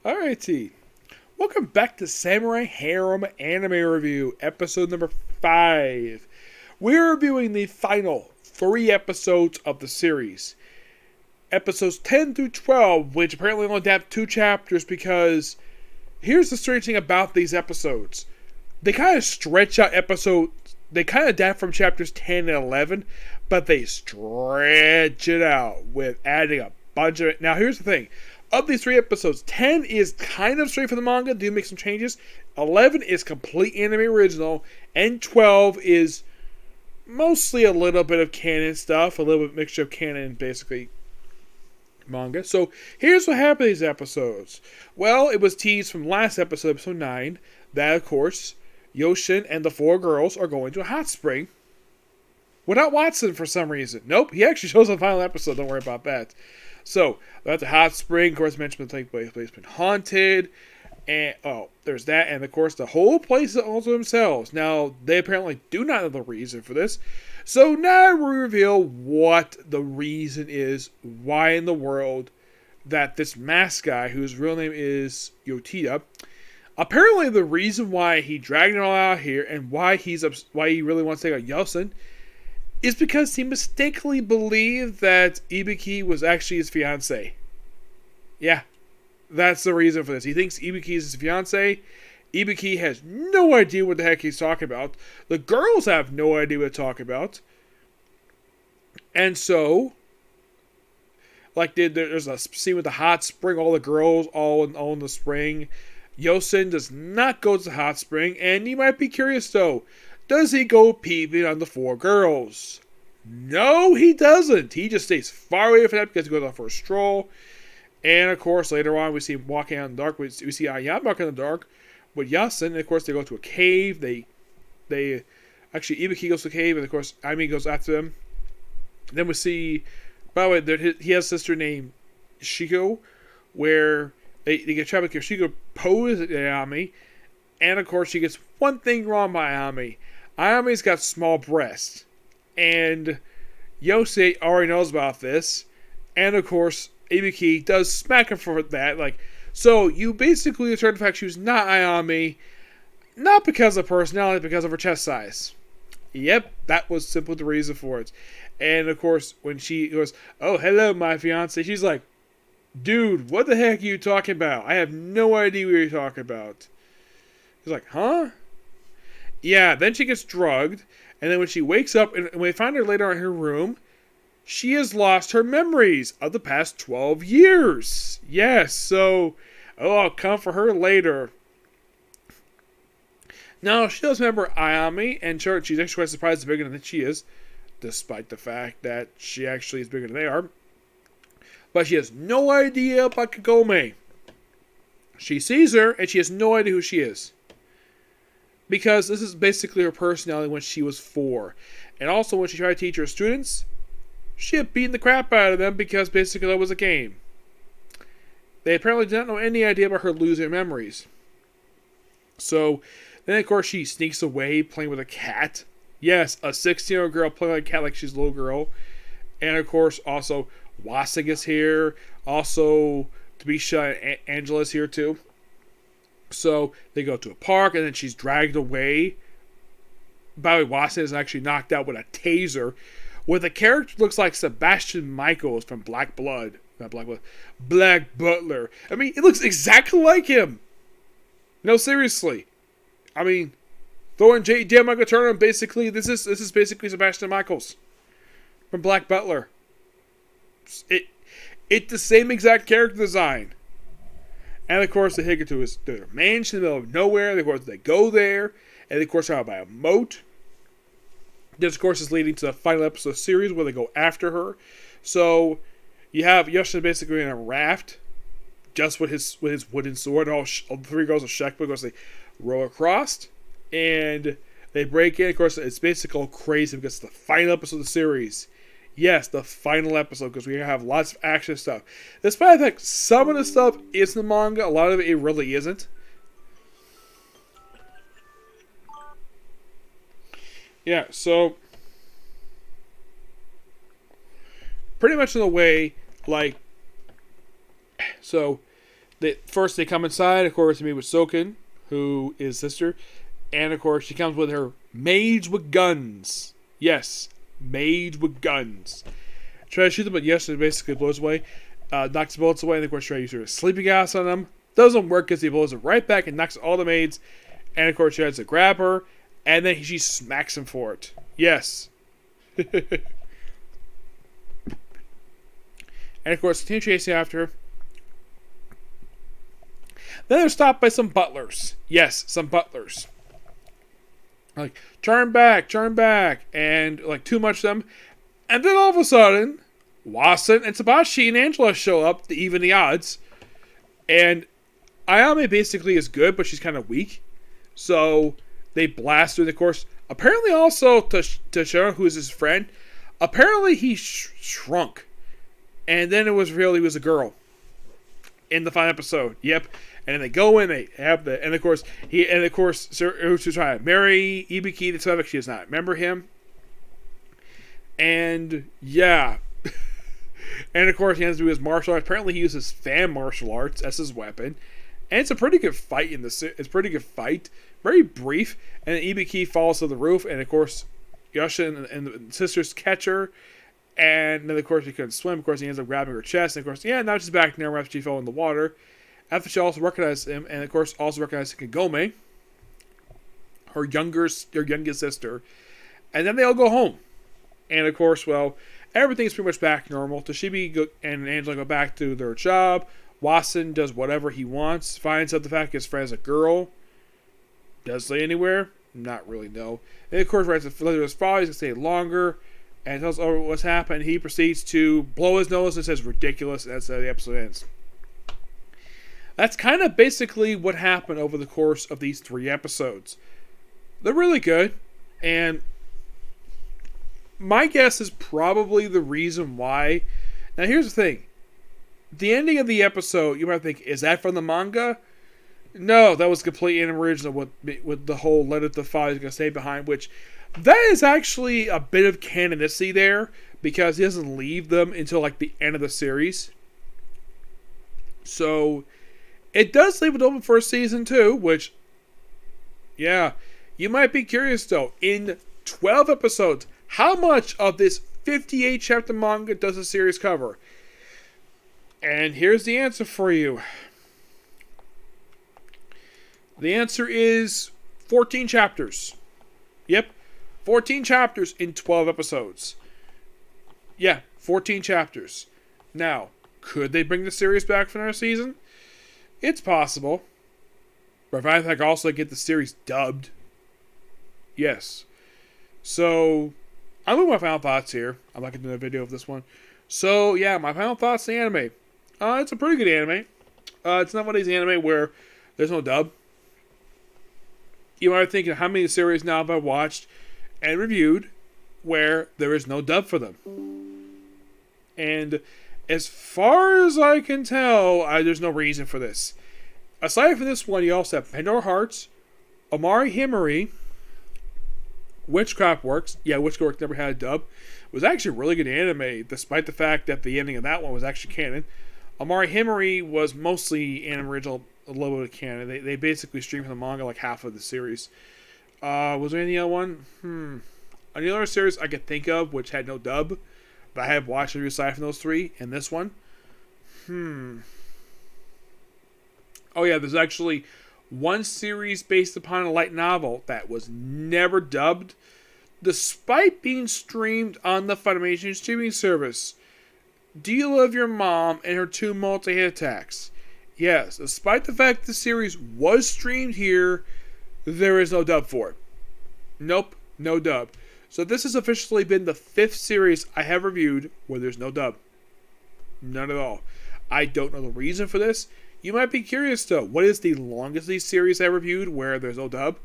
Alrighty. Welcome back to Samurai Harem Anime Review, episode number 5. We're reviewing the final 3 episodes of the series. Episodes 10 through 12, which apparently only adapt 2 chapters because here's the strange thing about these episodes. They kind of stretch out episodes, they kind of adapt from chapters 10 and 11, but they stretch it out with adding a bunch of it. Now here's the thing. Of these 3 episodes, 10 is kind of straight from the manga, do make some changes. 11 is complete anime original, and 12 is mostly a little bit of canon stuff, a little bit mixture of canon and basically manga. So here's what happened in these episodes. Well, it was teased from last episode, episode 9, that of course, Yoshin and the 4 girls are going to a hot spring without Watson for some reason. Nope, he actually shows up in the final episode, don't worry about that. So, they're at the hot spring. Of course, mentioned the place has been haunted. And, there's that. And, of course, the whole place is all to themselves. Now, they apparently do not know the reason for this. So, now we reveal what the reason is. Why in the world that this mask guy, whose real name is Yotida, apparently the reason why he dragged it all out here and why he really wants to take out Yosin is because he mistakenly believed that Ibiki was actually his fiancée. Yeah, that's the reason for this. He thinks Ibiki is his fiancée. Ibiki has no idea what the heck he's talking about. The girls have no idea what they're talking about. And so, like there's a scene with the hot spring, all the girls all in the spring. Yosin does not go to the hot spring, and you might be curious though. Does he go peeping on the 4 girls? No, he doesn't. He just stays far away from that because he goes off for a stroll. And, of course, later on, we see him walking out in the dark. We see Ayam walking in the dark with Yasin. And, of course, they go to a cave. Actually, Ibiki goes to a cave, and, of course, Aimi goes after them. And then we see, by the way, he has a sister named Shiko, where they get trapped here. Shiko poses at Ayami. And, of course, she gets one thing wrong by Ayami. Ayami's got small breasts. And Yosei already knows about this. And, of course, Ibiki does smack him for that. So you basically assert the fact she was not Ayami, not because of personality, because of her chest size. Yep, that was simply the reason for it. And, of course, when she goes, "Oh, hello, my fiance," she's like, "Dude, what the heck are you talking about? I have no idea what you're talking about." He's like, "Huh?" Yeah, then she gets drugged, and then when she wakes up, and we find her later in her room, she has lost her memories of the past 12 years. Yes, so, I'll come for her later. Now, she does remember Ayami, and sure, she's actually quite surprised as bigger than she is, despite the fact that she actually is bigger than they are. But she has no idea about Kagome. She sees her, and she has no idea who she is. Because this is basically her personality when she was 4. And also when she tried to teach her students, she had beaten the crap out of them because basically that was a game. They apparently did not know any idea about her losing memories. So, then of course she sneaks away playing with a cat. Yes, a 16-year-old girl playing with a cat like she's a little girl. And of course also Wasing is here. Also, Tamisha and Angela's here too. So, they go to a park, and then she's dragged away. By the way, Watson is actually knocked out with a taser, with a character that looks like Sebastian Michaels from Black Blood. Not Black Blood. Black Butler. I mean, it looks exactly like him. No, seriously. I mean, Thor and J. Michael Turner, basically, this is basically Sebastian Michaels from Black Butler. It's the same exact character design. And, of course, they take her to their mansion in the middle of nowhere. And, of course, they go there. And, of course, they're out by a moat. This, of course, is leading to the final episode of the series where they go after her. So, you have Yoshida basically in a raft. Just with his wooden sword. All the 3 girls are shocked. Of course, they row across. And they break in. Of course, it's basically all crazy because it's the final episode of the series. Yes, the final episode, because we have lots of action stuff. Despite the fact some of the stuff is in the manga, a lot of it really isn't. Yeah, so pretty much in a way, so First, they come inside, of course, to meet with Soken, who is sister. And, of course, she comes with her maids with guns. Yes, maids with guns. Try to shoot them, but yes, it basically blows away. Knocks the bullets away, and, of course, try to use her sleeping gas on them. Doesn't work because he blows it right back and knocks all the maids. And, of course, she tries to grab her. And then she smacks him for it. Yes. And, of course, continue chasing after her. Then they're stopped by some butlers. Yes, some butlers. Like, turn back, and, like, too much of them. And then all of a sudden, Watson and Sabashi and Angela show up to even the odds. And Ayame basically is good, but she's kind of weak. So they blast through the course. Apparently also Tashira, who is his friend, apparently he shrunk. And then it was revealed he was a girl. In the final episode. Yep. And then they go in, they have the, and of course, Uru's trying to marry Ibiki the Slavic. She does not remember him. And, yeah. And of course, he has to do his martial arts. Apparently, he uses fan martial arts as his weapon. And it's a pretty good fight it's a pretty good fight. Very brief. And then Ibiki falls to the roof. And of course, Yasha and the sisters catch her. And then, of course, she couldn't swim. Of course, he ends up grabbing her chest. And of course, now she's back near him after she fell in the water. After she also recognized him, and of course also recognized Kagome, her youngest sister, and then they all go home. And of course, well, everything's pretty much back normal. Toshibi and Angela go back to their job. Watson does whatever he wants. Finds out the fact his friend's a girl. Does stay anywhere? Not really, no. And of course, writes a letter to his father. He's gonna stay longer, and tells over what's happened. He proceeds to blow his nose and says ridiculous. And that's how the episode ends. That's kind of basically what happened over the course of these 3 episodes. They're really good, and my guess is probably the reason why. Now, here's the thing. The ending of the episode, you might think, is that from the manga? No, that was completely unoriginal with the whole letter to the father he's going to stay behind, which that is actually a bit of canonicity there, because he doesn't leave them until like the end of the series. So it does leave it open for a season 2, which, yeah, you might be curious though. In 12 episodes, how much of this 58 chapter manga does the series cover? And here's the answer for you. The answer is 14 chapters. Yep, 14 chapters in 12 episodes. Yeah, 14 chapters. Now, could they bring the series back for another season? It's possible. But I think also get the series dubbed. Yes. So, I'm with my final thoughts here. I'm not going to do a video of this one. So, yeah, my final thoughts on the anime. It's a pretty good anime. It's not one of these anime where there's no dub. You might think of how many series now have I watched and reviewed where there is no dub for them. And as far as I can tell, there's no reason for this. Aside from this one, you also have Pandora Hearts, Amari Himari, Witchcraft Works. Yeah, Witchcraft Works never had a dub. It was actually a really good anime, despite the fact that the ending of that one was actually canon. Amari Himari was mostly an original, a little bit of canon. They basically streamed from the manga like half of the series. Was there any other one? Any other series I could think of which had no dub, but I have watched every aside from those 3, and this one? Oh yeah, there's actually one series based upon a light novel that was never dubbed, despite being streamed on the Funimation streaming service. Do You Love Your Mom and Her 2 Multi-Hit Attacks? Yes, despite the fact the series was streamed here, there is no dub for it. Nope, no dub. So this has officially been the 5th series I have reviewed where there's no dub. None at all. I don't know the reason for this. You might be curious though, what is the longest of these series I reviewed where there's no dub?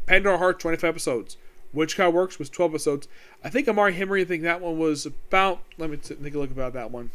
Pandora Heart, 25 episodes. Witchcraft Works was 12 episodes. I think Amari Himari, I think that one was about, let me take a look about that one.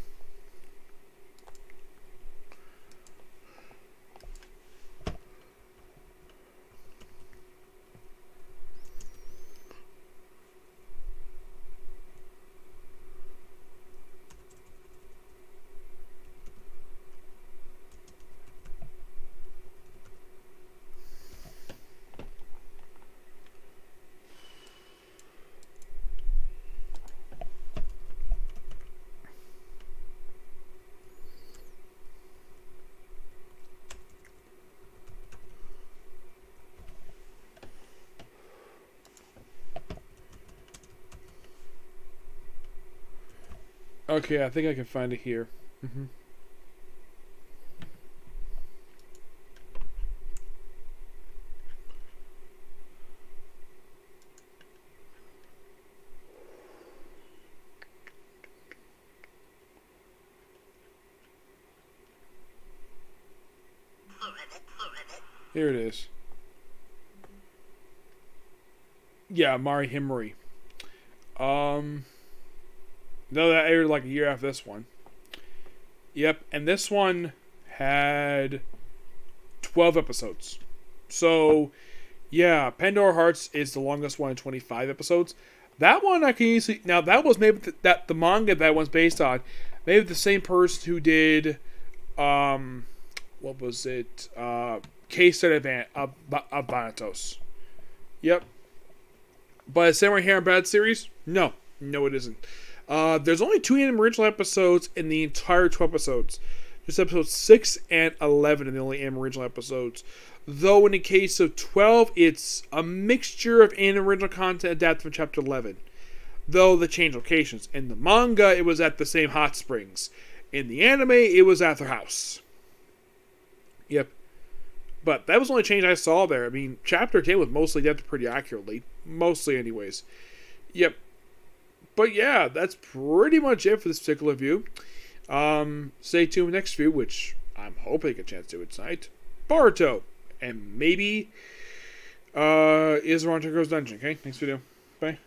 Okay, I think I can find it here. Here it is. Yeah, Mari Himori. No, that aired like a year after this one. Yep, and this one had 12 episodes. So, yeah, Pandora Hearts is the longest one, 25 episodes. That one I can easily... Now, that was maybe the manga that one's based on. Maybe the same person who did... what was it? Case Study of Thanatos. Yep. But Samurai Harem Bad series? No. No, it isn't. There's only 2 anime original episodes in the entire 12 episodes. Just episodes 6 and 11 are the only anime original episodes. Though in the case of 12, it's a mixture of anime original content adapted from chapter 11. Though they changed locations. In the manga, it was at the same hot springs. In the anime, it was at their house. Yep. But that was the only change I saw there. I mean, chapter 10 was mostly adapted pretty accurately. Mostly anyways. Yep. But yeah, that's pretty much it for this particular review. Stay tuned next review, which I'm hoping I get a chance to do it tonight. Boruto. And maybe Is Rontago's Dungeon. Okay, next video. Bye.